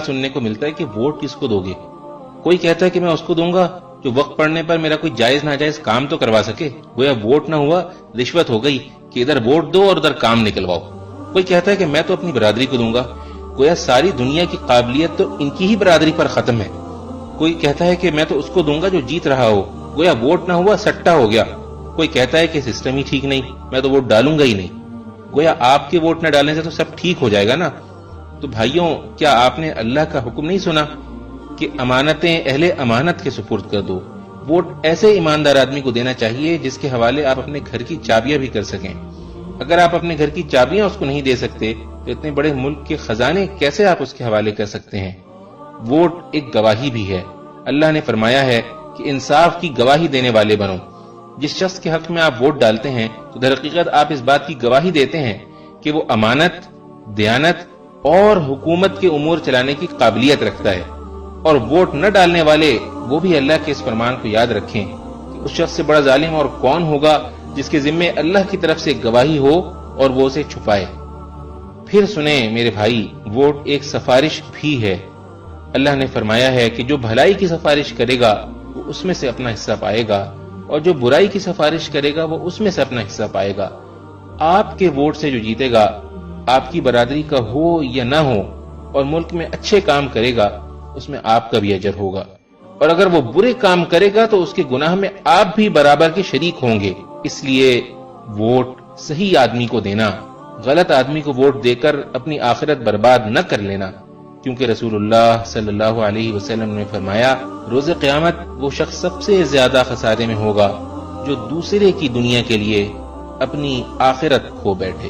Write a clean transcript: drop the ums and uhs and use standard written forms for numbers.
سننے کو ملتا ہے کہ ووٹ کس کو دو گے. کوئی کہتا ہے کہ میں اس کو دوں گا جو وقت پڑنے پر میرا کوئی جائز ناجائز کام تو کروا سکے. گویا ووٹ نہ ہوا رشوت ہو گئی کہ ادھر ووٹ دو اور ادھر کام نکلواؤ. کوئی کہتا ہے کہ میں تو اپنی برادری کو دوں گا. گویا ساری دنیا کی قابلیت تو ان کی ہی برادری پر ختم ہے. کوئی کہتا ہے کہ میں تو اس کو دوں گا جو جیت رہا ہو. گویا ووٹ نہ ہوا سٹا ہو گیا. کوئی کہتا ہے کہ سسٹم ہی ٹھیک نہیں, میں تو ووٹ ڈالوں گا ہی نہیں. گویا آپ کے ووٹ نہ ڈالنے سے تو سب ٹھیک ہو جائے گا نا. تو بھائیوں, کیا آپ نے اللہ کا حکم نہیں سنا کہ امانتیں اہل امانت کے سپرد کر دو؟ ووٹ ایسے ایماندار آدمی کو دینا چاہیے جس کے حوالے آپ اپنے گھر کی چابیاں بھی کر سکیں. اگر آپ اپنے گھر کی چابیاں اس کو نہیں دے سکتے تو اتنے بڑے ملک کے خزانے کیسے آپ اس کے حوالے کر سکتے ہیں؟ ووٹ ایک گواہی بھی ہے. اللہ نے فرمایا ہے کہ انصاف کی گواہی دینے والے بنو. جس شخص کے حق میں آپ ووٹ ڈالتے ہیں تو در حقیقت آپ اس بات کی گواہی دیتے ہیں کہ وہ امانت, دیانت اور حکومت کے امور چلانے کی قابلیت رکھتا ہے. اور ووٹ نہ ڈالنے والے وہ بھی اللہ کے اس فرمان کو یاد رکھیں کہ اس شخص سے بڑا ظالم اور کون ہوگا جس کے ذمے اللہ کی طرف سے گواہی ہو اور وہ اسے چھپائے. پھر سنیں میرے بھائی, ووٹ ایک سفارش بھی ہے. اللہ نے فرمایا ہے کہ جو بھلائی کی سفارش کرے گا وہ اس میں سے اپنا حصہ پائے گا, اور جو برائی کی سفارش کرے گا وہ اس میں سے اپنا حصہ پائے گا. آپ کے ووٹ سے جو جیتے گا, آپ کی برادری کا ہو یا نہ ہو, اور ملک میں اچھے کام کرے گا, اس میں آپ کا بھی اجر ہوگا. اور اگر وہ برے کام کرے گا تو اس کے گناہ میں آپ بھی برابر کے شریک ہوں گے. اس لیے ووٹ صحیح آدمی کو دینا, غلط آدمی کو ووٹ دے کر اپنی آخرت برباد نہ کر لینا. کیونکہ رسول اللہ صلی اللہ علیہ وسلم نے فرمایا, روز قیامت وہ شخص سب سے زیادہ خسارے میں ہوگا جو دوسرے کی دنیا کے لیے اپنی آخرت کھو بیٹھے.